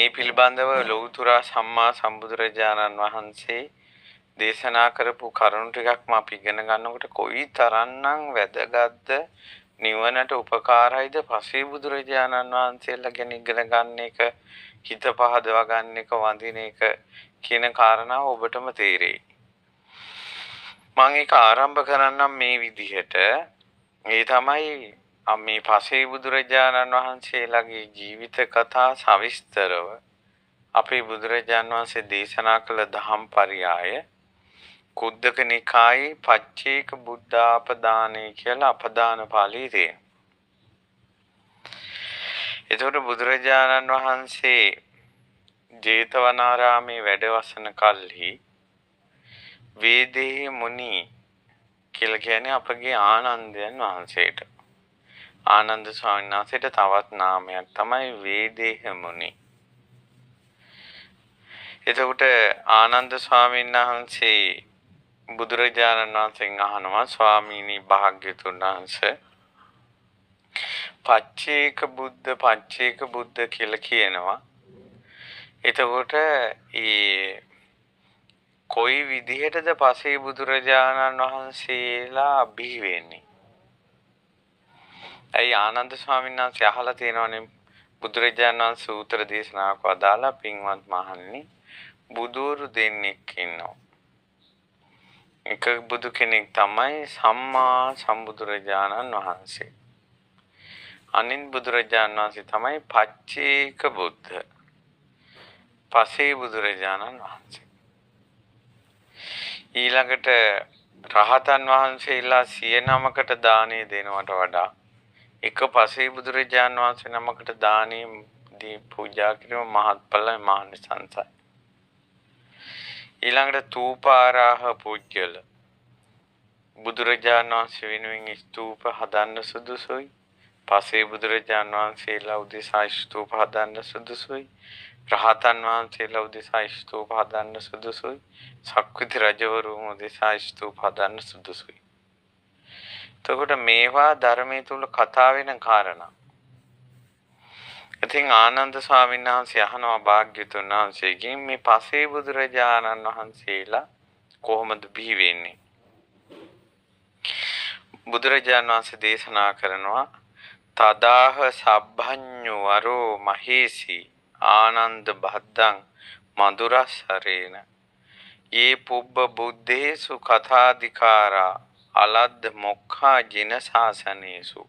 මේ පිළිබඳව ලෞතර සම්මා සම්බුදුරජාණන් වහන්සේ දේශනා කරපු කරුණු ටිකක්ම අපි ඉගෙන ගන්නකොට කොයි තරම්නම් වැදගත්ද නිවනට උපකාරයිද පසේ බුදුරජාණන් වහන්සේලා ගැන ඉගෙන ගන්න එක හිත පහදවා ගන්න එක වඳින එක කියන කාරණාව ඔබටම තේරෙයි. මම ඒක ආරම්භ කරන්නම් මේ විදිහට. ඒ තමයි මේ පසේ බුදුරජාණන් වහන්සේලාගේ ජීවිත කතා සවිස්තරව අපේ බුදුරජාණන් වහන්සේ දේශනා කළ දහම් පරයය කුද්දක නිකායේ පච්චේක බුද්ධාපදානය කියලා අපදාන පාළියේ තියෙනවා. එතකොට බුදුරජාණන් වහන්සේ ජේතවනාරාමේ වැඩවසන කල්හි වේදේහ මුනි කියලා කියන්නේ අපගේ ආනන්දයන් වහන්සේට. ආනන්ද ස්වාමීන් වහන්සේට තවත් නාමයක් තමයි වේදේහ මුනි. එතකොට ආනන්ද ස්වාමීන් වහන්සේ බුදුරජාණන් වහන්සේගෙන් අහනවා ස්වාමීනි භාග්‍යතුන් වහන්සේ පච්චේක බුද්ධ කියලා කියනවා. එතකොට කොයි විදිහටද පසේ බුදුරජාණන් වහන්සේලා බිහි වෙන්නේ? ඇයි ආනන්ද ස්වාමීන් වහන්සේ අහලා තියෙනවනේ බුදුරජාණන් වහන්සේ උත්තර දේශනාවක් වදාලා පින්වත් මහණනි බුදුරු දෙන්නෙක් ඉන්නවා. එක බුදු කෙනෙක් තමයි සම්මා සම්බුදුරජාණන් වහන්සේ. අනිත් බුදුරජාණන් වහන්සේ තමයි පච්චේක බුද්ධ. පසේ බුදුරජාණන් වහන්සේ. ඊළඟට රහතන් වහන්සේලා 109කට දානෙ දෙනවට වඩා එක පසේ බුදුරජාණන් වහන්සේ නමකට දානෙ දී පූජා කිරීම මහත්ඵල මහානිසංසයි. ඊළඟට තූපාරාහ පූජ්‍යල බුදුරජාණන් වහන්සේ වෙනුවෙන් ස්තූප හදන්න සුදුසුයි. පසේ බුදුරජාණන් වහන්සේලා උදෙසා ස්තූප හදන්න සුදුසුයි. රහතන් වහන්සේලා උදෙසා ස්තූප හදන්න සුදුසුයි. සක්විති රජවරුන් උදෙසා ස්තූප හදන්න සුදුසුයි. එතකොට මේවා ධර්මයේ තුල කතා වෙන කාරණා. ඉතින් ආනන්ද ස්වාමීන් වහන්සේ අහනවා භාග්‍යතුන් වහන්සේගෙන් මේ පසේ බුදුරජාණන් වහන්සේලා කොහොමද බිහි වෙන්නේ? බුදුරජාණන් වහන්සේ දේශනා කරනවා තදාහ සබ්බඤ්ඤු වරෝ මහේසි ආනන්ද බද්දං මధుරස්සරේන යේ පුබ්බ බුද්දේසු කථාදිකාරා අලද්ද මොක්ඛා ජින ශාසනේසු.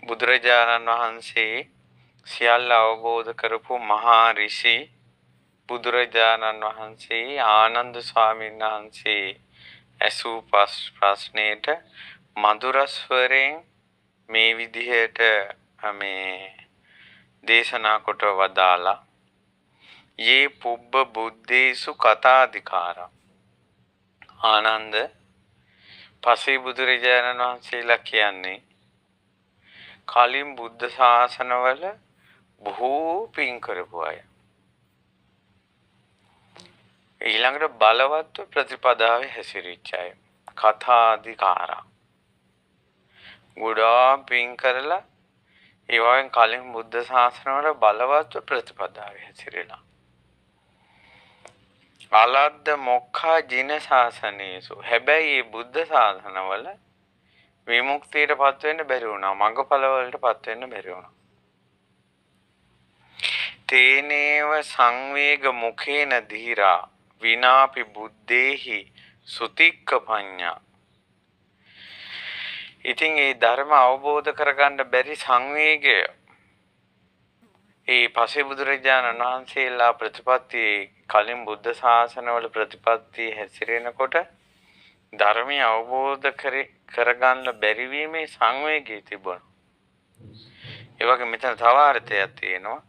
බුදුරජාණන් වහන්සේ සියල්ල අවබෝධ කරපු මහා ඍෂි බුදුරජාණන් වහන්සේ ආනන්ද ස්වාමීන් වහන්සේ ඇසූ ප්‍රශ්නයට මధుර ස්වරයෙන් මේ විදිහට මේ දේශනා කොට වදාලා යේ පුබ්බ බුද්දේසු කථාදිකාරා. ආනන්ද පසේ බුදුරජාණන් වහන්සේලා කියන්නේ කලින් බුද්ධ ශාසනවල බොහෝ පින් කරපු අය. ඊළඟට බලවත්ව ප්‍රතිපදාවේ හැසිරිච්ච අය. කථාදිකාරා. ගොඩාක් පින් කරලා ඒ වගේම කලින් බුද්ධ ශාසනවල බලවත්ව ප්‍රතිපදාවේ හැසිරෙලා. අලද්ද මොක්ඛා ජින ශාසනේසු. හැබැයි මේ බුද්ධ ශාසනවල විමුක්තියටපත් වෙන්න බැරි වුණා. මඟඵල වලටපත් වෙන්න බැරි වුණා. තේනේව සංවේග මුඛේන ධීරා විනාපි බුද්දේහි සුතික්ක පඤ්ඤා. ඉතින් මේ ධර්ම අවබෝධ කරගන්න බැරි සංවේගය ඒ පසේ බුදුරජාණන් වහන්සේලා ප්‍රතිපත්ති කලින් බුද්ධ ශාසනවල ප්‍රතිපත්ති හැසිරෙනකොට ධර්මය අවබෝධ කරගන්න බැරි වීමේ සංවේගය තිබුණා. ඒ වගේ මෙතන තව අර්ථයක් තියෙනවා.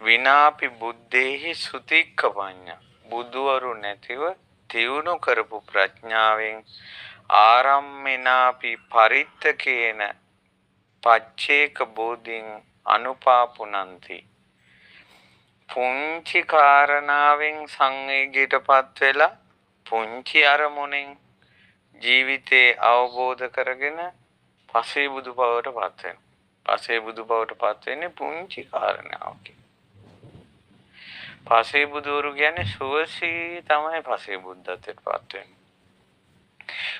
විනාපි බුද්දේහි සුතික්ක පඤ්ඤා. බුදුවරු නැතිව තියුණු කරපු ප්‍රඥාවෙන් ආරම්මනාපි පරිත්තකේන පච්චේක බෝධින් අනුපාපුනන්ති. පුංචි කාරණාවෙන් සංවේගයටපත් වෙලා පුංචි අරමුණෙන් ජීවිතේ අවබෝධ කරගෙන පසේ බුදු බවට පත් වෙනවා. පසේ බුදු බවට පත් වෙන්නේ පුංචි කාරණාවකින්. පසේ බුදුවරු කියන්නේ සුවසී තමයි පසේ බුද්ධත්වයට පත් වෙන්නේ.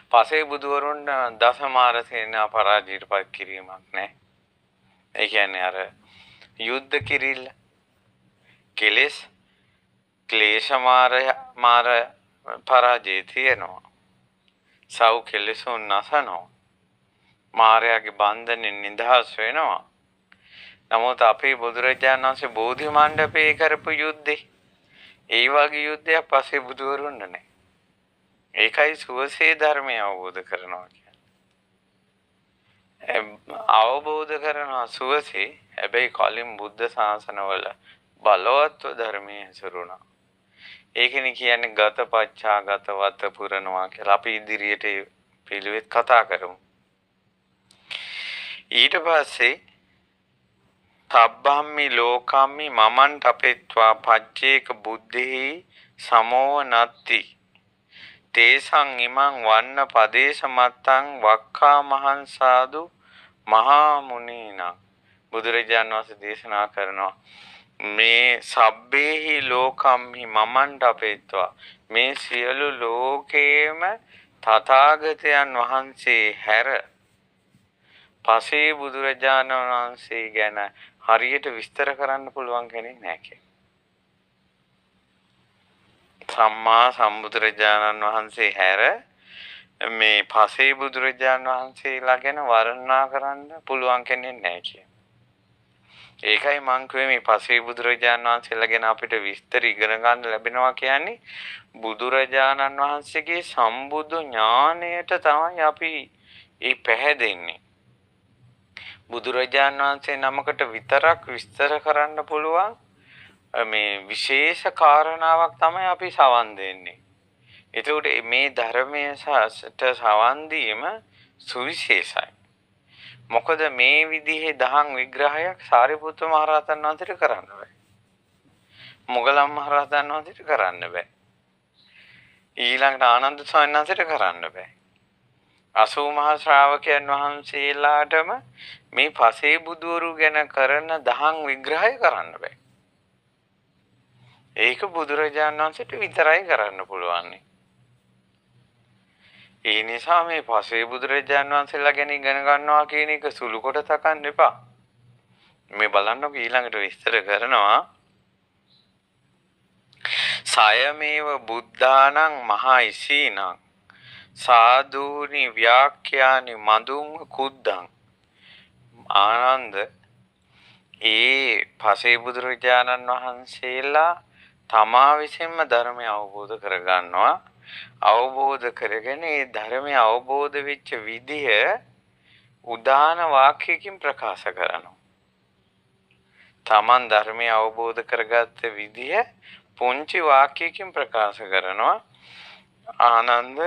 පසේ බුදුවරුන් දසමාර සේනා පරාජයට පත් කිරීමක් නැහැ. ඒ කියන්නේ අර යුද්ධ කිරිල්ල කෙලෙස් ක්ලේශ මාර පරාජය තියෙනවා. සව් කෙලෙසුන් නසනවා. මාරයාගේ බන්ධනෙන් නිදහස් වෙනවා. නමුත් අපේ බුදුරජාණන් වහන්සේ බෝධි මණ්ඩපේ කරපු යුද්ධේ ඒ වගේ යුද්ධයක් පස්සේ බුදුවරුන් නැහැ. ඒකයි සුවසේ ධර්මය අවබෝධ කරනවා කියන්නේ. අවබෝධ කරනවා සුවසේ. හැබැයි කලින් බුද්ධ ශාසනවල බලවත්ව ධර්මයේ හැසිරුණා. ඒකනේ කියන්නේ ගතපච්චාගත වත පුරනවා කියලා. අපි ඉදිරියට පිළිවෙත් කතා කරමු. ඊට පස්සේ තබ්බම්මි ලෝකම්මි මමන් තපෙත්වා පච්චේක බුද්ධෙහි සමෝව නත්ති තේසං ඉමං වන්න පදේශ මත්තං වක්ඛා මහං සාදු මහා මුනීනං. බුදුරජාණන් වහන්සේ දේශනා කරනවා මේ සබ්බේහි ලෝකම්හි මමන් තපෙත්වා මේ සියලු ලෝකේම තථාගතයන් වහන්සේ හැර පසේ බුදුරජාණන් වහන්සේ ගැන හරියට විස්තර කරන්න පුළුවන් කෙනෙක් නැහැ කියලා. සම්මා සම්බුදුරජාණන් වහන්සේ හැර මේ පසේ බුදුරජාණන් වහන්සේලා ගැන වර්ණනා කරන්න පුළුවන් කෙනෙක් නැහැ කියලා. ඒකයි මං කිව්වේ මේ පසේ බුදුරජාණන් වහන්සේලා ගැන අපිට විස්තර ඉගෙන ගන්න ලැබෙනවා කියන්නේ බුදුරජාණන් වහන්සේගේ සම්බුදු ඥාණයට තමයි අපි මේ පැහැදෙන්නේ. බුදුරජාණන් වහන්සේ නමකට විතරක් විස්තර කරන්න පුළුවන් මේ විශේෂ කාරණාවක් තමයි අපි සවන් දෙන්නේ. එතකොට මේ ධර්මයේ සවන් දීම සුවිශේෂයි. මොකද මේ විදිහේ දහම් විග්‍රහයක් සාරිපුත්ත මහ රහතන් වහන්සේට කරන්න බෑ. මොගලම් මහ රහතන් වහන්සේට කරන්න බෑ. ඊළඟට ආනන්ද ස්වාමීන් වහන්සේට කරන්න බෑ. 80 මහා ශ්‍රාවකයන් වහන්සේලාටම මේ පසේ බුදුවරු ගැන කරන දහම් විග්‍රහය කරන්න බෑ. ඒක බුදුරජාණන් වහන්සේට විතරයි කරන්න පුළුවන්. ඒ නිසා මේ පසේ බුදුරජාණන් වහන්සේලා ගැන ඉගෙන ගන්නවා කියන එක සුළු කොට තකන්න එපා. මේ බලන්නකො ඊළඟට විස්තර කරනවා. සයමේව බුද්ධානං මහා ඉසීනං සාදූනි ව්‍යාඛ්‍යානි මදුං කුද්දං. ආනන්ද ඒ පසේ බුදුරජාණන් වහන්සේලා තමා විසින්ම ධර්මය අවබෝධ කරගන්නවා. අවබෝධ කරගෙන ඒ ධර්මය අවබෝධ වෙච්ච විදිය උදාන වාක්‍යකින් ප්‍රකාශ කරනවා. තමන් ධර්මය අවබෝධ කරගත්ත විදිය පුංචි වාක්‍යකින් ප්‍රකාශ කරනවා. ආනන්ද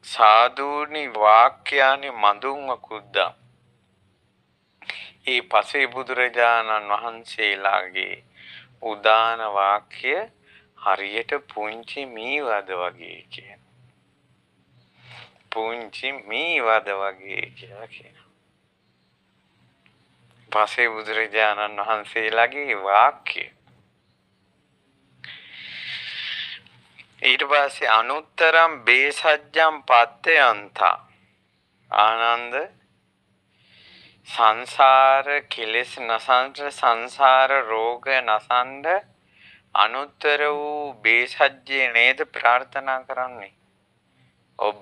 සාදූනි වාක්‍යානි මදුං කුද්දං. ඒ පසේ බුදුරජාණන් වහන්සේලාගේ උදාන වාක්‍ය හරියට පුංචි මීවද වගේ කියන. පුංචි මීවද වගේ කියලා කියනවා. පසේ බුදුරජාණන් වහන්සේලාගේ වාක්‍ය. ඊට පස්සේ අනුත්තරම් බේසජ්ජම් පත්තයන්තා. ආනන්ද සංසාර කෙලෙස් නසන්ට සංසාර රෝග නසන්ඩ අනුත්තර වූ බේසජ්ජේ නේද ප්‍රාර්ථනා කරන්නේ ඔබ.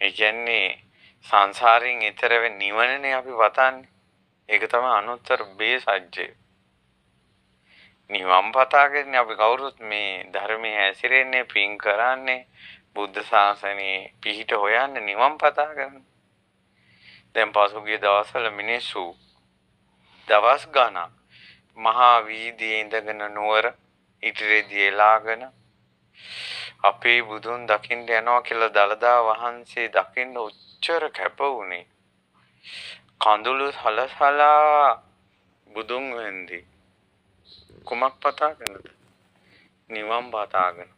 ඒ කියන්නේ සංසාරයෙන් ඈතර වෙ නිවනනේ අපි වතන්නේ. ඒක තමයි අනුත්තර බේසජ්ජේ. නිවන් පතාගෙන අපි කවුරුත් මේ ධර්මයේ හැසිරෙන්නේ පින් කරන්නේ බුද්ධ ශාසනයේ පිහිට හොයන්නේ නිවන් පතාගෙන. දැන් පසුගිය දවස්වල මිනිස්සු දවස් ගණන් මහා වීදියේ ඉඳගෙන නුවර ඉදිරියේදී එලාගෙන අපේ බුදුන් දකින්න යනවා කියලා දළදා වහන්සේ දකින්න උච්චර කැප වුණේ. කඳුළු සලසලා බුදුන් වෙන්දී කුමක් පතාගෙනද? නිවන් පතාගෙන.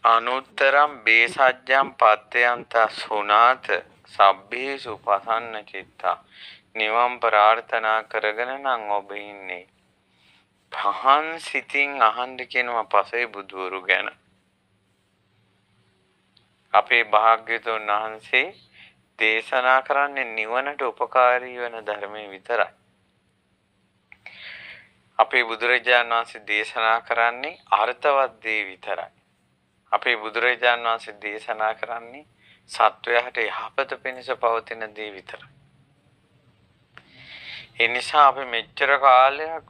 අනුත්තරම් බේසජ්ජම් පත්තයන්ත සුනාත සබ්බේසු පසන්න චිත්තා. නිවන් ප්‍රාර්ථනා කරගෙන නම් ඔබ ඉන්නේ. පහන් සිතින් අහන්න කියනවා පසේ බුදුවරු ගැන. අපේ භාග්‍යතුන් වහන්සේ දේශනා කරන්නේ නිවනට උපකාරී වන ධර්මයේ විතරයි. අපේ බුදුරජාණන් වහන්සේ දේශනා කරන්නේ අර්ථවත් දේ විතරයි. අපේ බුදුරජාණන් වහන්සේ දේශනා කරන්නේ සත්වයාට යහපත පිණිස පවතින දේ විතරයි. ඒ නිසා අපි මෙච්චර කාලයක්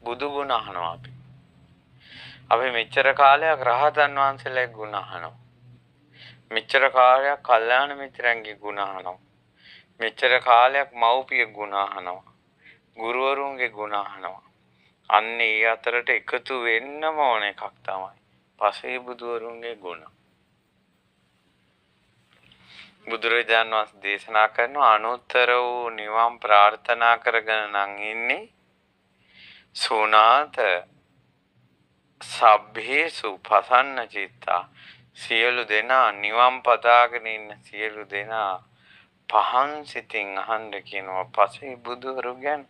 බුදු ගුණ අහනවා අපි. අපි මෙච්චර කාලයක් රහතන් වහන්සේලාගේ ගුණ අහනවා. මෙච්චර කාලයක් කල්යාණ මිත්‍රයන්ගේ ගුණ අහනවා. මෙච්චර කාලයක් මව්පිය ගුණ අහනවා. ගුරුවරුන්ගේ ගුණ අහනවා. අන්න ඒ අතරට එකතු වෙන්නම ඕන එකක් තමයි පසේ බුදුවරුන්ගේ ගුණ. බුදුරජාණන් වහන්සේ දේශනා කරන අනුත්තර වූ නිවන් ප්‍රාර්ථනා කරගෙන නම් ඉන්නේ සෝනාත සබ්බේසු පසන්න චිත්තා. සියලු දෙනා නිවන් පතාගෙන ඉන්න සියලු දෙනා පහන් සිතින් අහන්න කියනවා පසේ බුදුවරු ගැන.